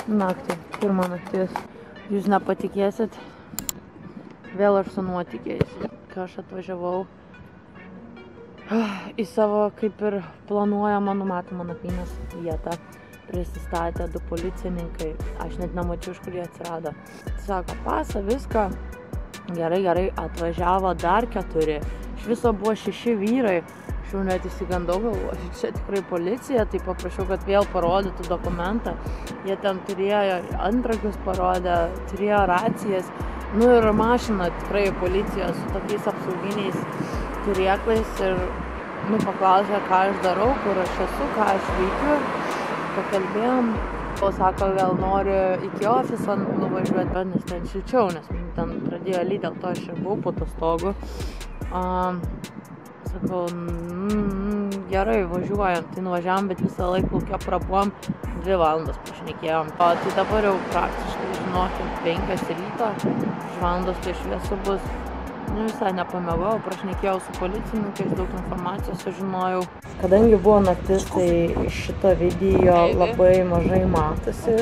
naktį, pirmą naktis. Jūs nepatikėsit, vėl aš su nuotykiais, kai aš atvažiavau į savo kaip ir planuojamą numatomą nakvynės vietą. Prisistatė 2 policininkai, aš net nemačiau, iš kur jie atsirado. Sako, pasą, viską, gerai, atvažiavo dar 4, iš viso buvo 6 vyrai. Aš jau net įsigandau, galvoju, čia tikrai policija, tai paprašiau, kad vėl parodytų dokumentą. Jie ten turėjo antrankius parodę, turėjo racijas, nu ir mašina tikrai policija su tokiais apsauginiais turėklais ir paklausė, ką aš darau, kur aš esu, ką aš veikiu. Pakalbėjom, o sako, gal noriu iki ofiso nuvažiuoti, nes ten šilčiau, nes ten pradėjo lyt, dėl to aš ir buvau po to stogu. Sakau, gerai, važiuojam, tai nuvažiavam, bet visą laiką lauke prabuvom, 2 valandas pašnekėjom. Tai dabar jau praktiškai, žinokim, 5 ryto, už valandos tai šviesu bus. Visai nepamėgau, prašnekėjau su policininkais, daug informacijos sužinojau. Kadangi buvo naktis, tai iš šito video labai mažai matosi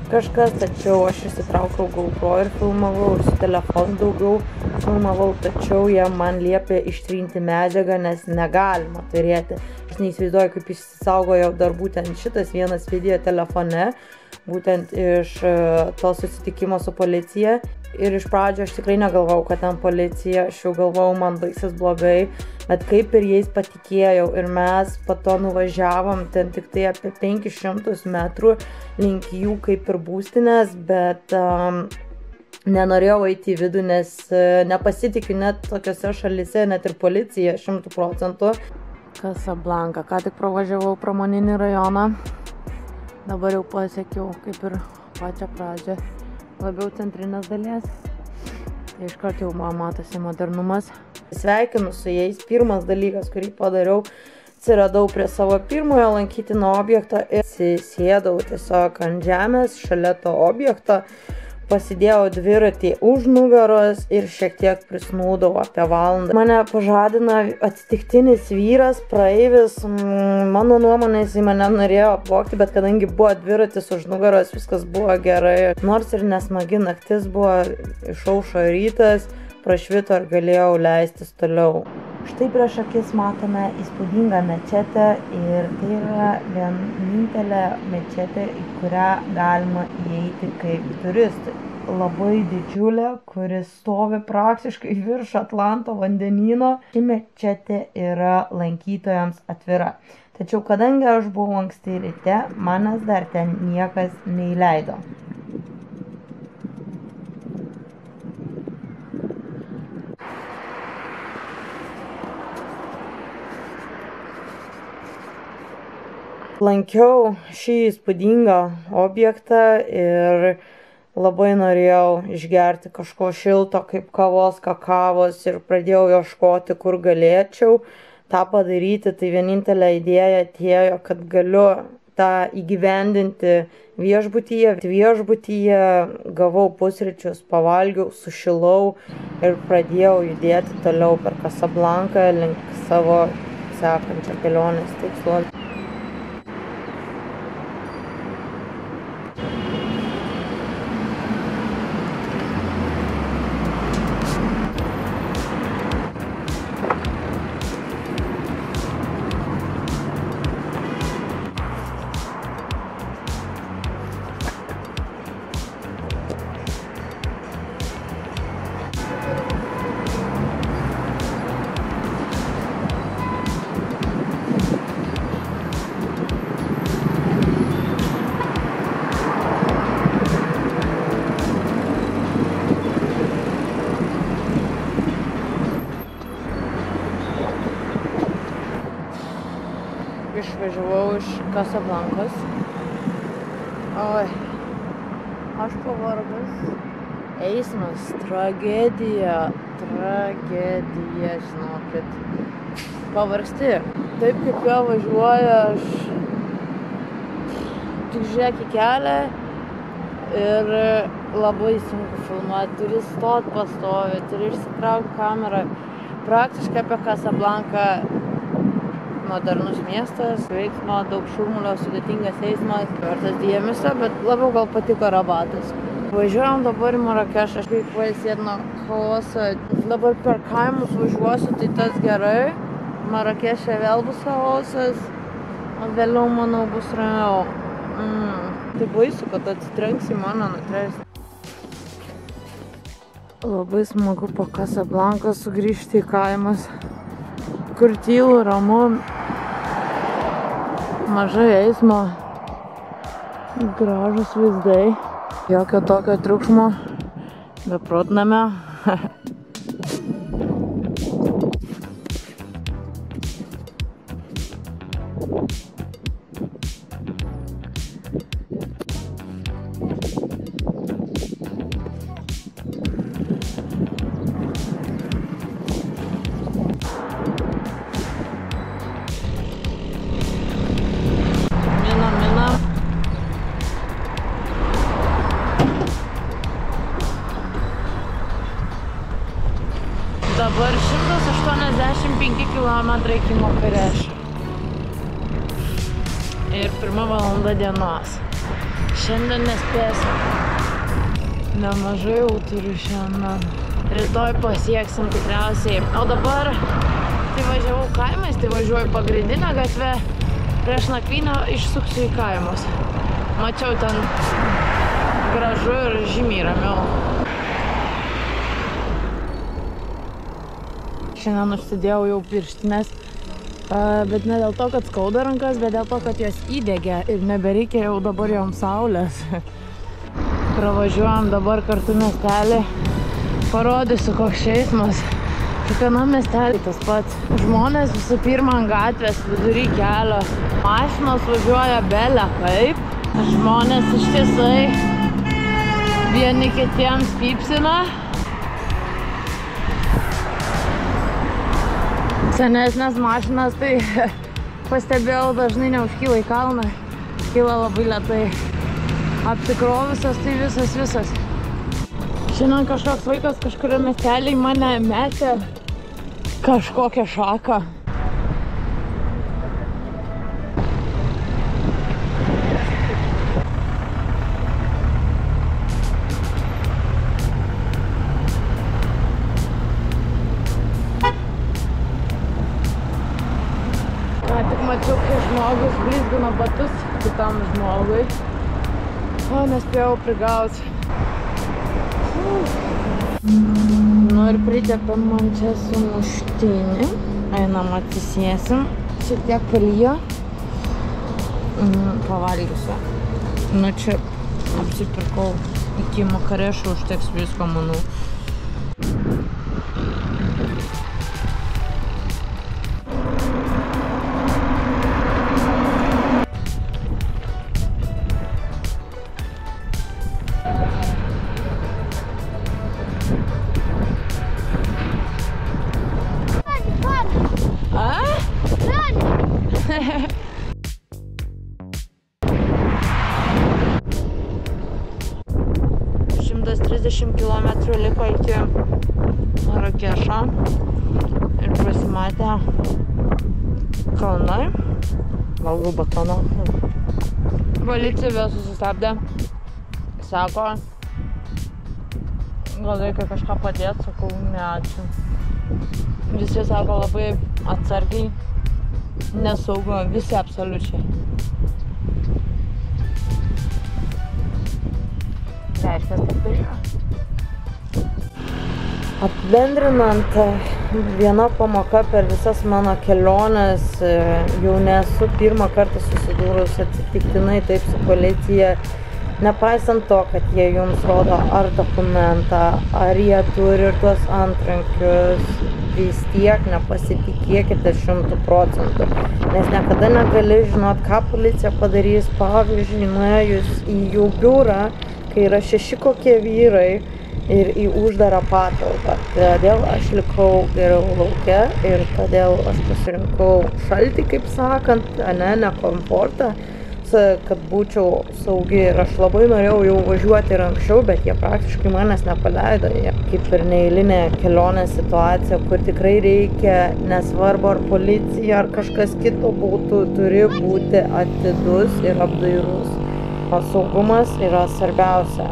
kažkas, tačiau aš įsitraukiau GoPro ir filmavau, ir su telefonu daugiau filmavau, tačiau jie man liepė ištrinti medžiagą, nes negalima turėti. Aš neįsivaizduoju, kaip išsisaugojo dar būtent šitas vienas video telefone, būtent iš to susitikimo su policija. Ir iš pradžio aš tikrai negalvojau, kad ten policija, aš jau galvojau, man baigsis blogai, bet kaip ir jais patikėjau ir mes po to nuvažiavom ten tik tai apie 500 metrų link jų kaip ir būstinės, bet nenorėjau eiti į vidų, nes nepasitikiu net tokiose šalyse, net ir policija 100%. Casablanca, ką tik pravažiavau pramoninį rajoną, dabar jau pasiekiau kaip ir pačią pradžią. Labiau centrinės dalies. Tai iškart jau matosi modernumas. Sveikinu su jais. Pirmas dalykas, kurį padariau, atsiradau prie savo pirmojo lankytino objekto ir sėdau tiesiog ant žemės šalia to objekto. Pasidėjau dviratį už nugaros ir šiek tiek prisnūdau apie valandą. Mane pažadina atsitiktinis vyras, praeivis. Mano nuomonė, jis mane norėjo apvogti, bet kadangi buvo dviratis už nugaros, viskas buvo gerai. Nors ir nesmagi naktis buvo, išaušo rytas, prašvito ir galėjau leistis toliau. Štai prieš akis matome įspūdingą mečetę ir tai yra vienintelė mečetė, į kurią galima įeiti kaip turistai. Labai didžiulė, kuris stovi praktiškai virš Atlanto vandenyno. Ši mečetė yra lankytojams atvira. Tačiau kadangi aš buvau anksti ryte, manęs dar ten niekas neįleido. Lankiau šį įspūdingą objektą ir labai norėjau išgerti kažko šilto, kaip kavos, kakavos ir pradėjau ieškoti, kur galėčiau tą padaryti. Tai vienintelė idėja atėjo, kad galiu tą įgyvendinti viešbutyje. Viešbutyje gavau pusryčius, pavalgiau, sušilau ir pradėjau judėti toliau per Casablanką link savo sekančio kelionės tikslo. Išvažiavau iš Casablancos. Oi, aš pavargus. Eismas, tragedija, žinokit. Pavargsti. Taip kaip jo važiuoja, aš tik žiūrėk į kelią ir labai sunku filmuoti. Turi stot pastovi, turi išsitraukti kamerą. Praktiškai apie Casablanką modernus miestas, veiksmo, daug šurmulio, sudėtingas eismas, vertas dėmesio, bet labiau gal patiko Rabatas. Važiuojam dabar į Marakešą, kaip pailsėt nuo chaoso. Dabar per kaimus važiuosiu, tai tas gerai. Marakešė vėl bus chaosas, o vėliau, manau, bus ramiau. Tai baisu, kad atsitrenks į mano nutres. Labai smagu po Kasablanką sugrįžti į kaimus, kur tylu, ramu, mažai eismo, gražus vaizdai, jokio tokio triukšmo, beprotnamio. Dabar 185 km iki Marakešo. Ir 1 valanda dienos. Šiandien nespėsim. Nemažai jau turiu šiandien. Rytoj pasieksim tikriausiai. O dabar, tai važiavau kaimais, tai važiuoju pagrindinę gatvę. Prieš nakvynę išsuksiu į kaimus. Mačiau ten gražu ir žymiai ramiau. Šiandien užsidėjau jau pirštinės, bet ne dėl to, kad skauda rankas, bet dėl to, kad jos įdegė ir nebereikia jau dabar joms saulės. Pravažiuojam dabar kartu miestelį, parodysiu, koks eismas. Kiekvienam miestelį tas pats. Žmonės visų pirma ant gatvės vidury kelio. Mašinos važiuoja bele kaip. Žmonės ištisai vieni kitiems pypsina. Senesnės mašinas, tai pastebėjau, dažnai neužkyla į kalną, kyla labai lėtai. Apsikrovusios, tai visas. Šiandien kažkoks vaikas kažkurio miestelį mane metė kažkokią šaką. Mačiau, kai žmogus blizgino batus kitam žmogui. O, nespėjau prigauti. Nu ir pritepėm man čia sumuštinį. Einam atsisėsim. Šiek tiek palyjo. Pavalgysiu. Nu čia apsipirkau iki Marakešo, užteks visko, manau. Kilometrų liko iki Marakešo ir pasimatė kalnai. Valgau batoną. Policija vėl susistabdė. Sako, gal reikia kažką padėti, sakau, ne ačiū. Visi sako labai atsargiai, nesaugu, visi absoliučiai. Reiškia, kad tai yra. Apibendrinant, viena pamoka per visas mano keliones, jau nesu pirmą kartą susidūrus atsitiktinai taip su policija, nepaisant to, kad jie jums rodo ar dokumentą, ar jie turi ir tuos antrankius, vis tiek nepasitikėkite 100%, nes niekada negali žinot, ką policija padarys. Pavyzdžiui, nuėjus į jų biurą, kai yra 6 kokie vyrai, ir į uždarą patalpą. Todėl aš likau geriau lauke ir todėl aš pasirinkau šaltį, kaip sakant, ne komfortą, kad būčiau saugi. Ir aš labai norėjau jau važiuoti ir anksčiau, bet jie praktiškai manęs nepaleido. Jie kaip ir neeilinė kelionės situacija, kur tikrai reikia, nesvarbu ar policija ar kažkas kito būtų, turi būti atidus ir apdairus. O saugumas yra svarbiausia.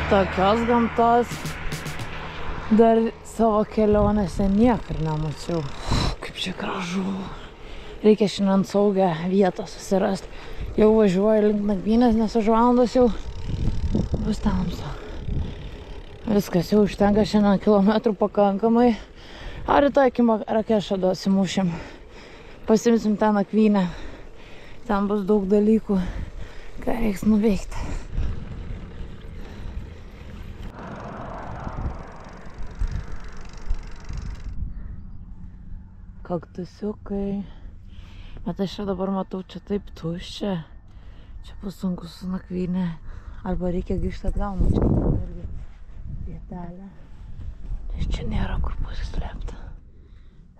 Tokios gamtos dar savo kelionėse niekad nemačiau. Kaip čia gražu. Reikia šiandien saugią vietą susirasti. Jau važiuoju link nakvynės, nes už valandos jau bus tamsu. Viskas, jau užtenka šiandien kilometrų pakankamai. Ar rytoj iki Marakešo dasimušim. Pasimsim tą nakvynę. Ten bus daug dalykų, ką reiks nuveikti. Kaktusiukai. Bet aš čia dabar matau, čia taip tuščia. Čia bus sunku su nakvynė. Arba reikia grįžti atgal, čia irgi vietelė. Nes čia nėra kur pasislėpti.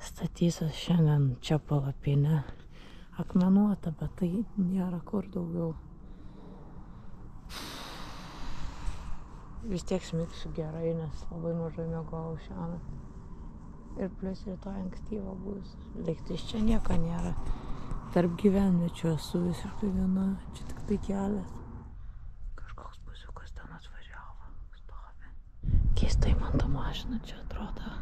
Statysiu šiandien čia palapinę. Akmenuota, bet tai nėra kur daugiau. Vis tiek smigsiu gerai, nes labai mažai miegojau šiandien. Ir plius rytoj ankstyva bus. Lygtais čia nieko nėra. Tarp gyvenviečių esu visiškai viena. Čia tik tai kelias. Kažkoks busiukas ten atvažiavo. Stovi. Keistai man ta mašina čia atrodo.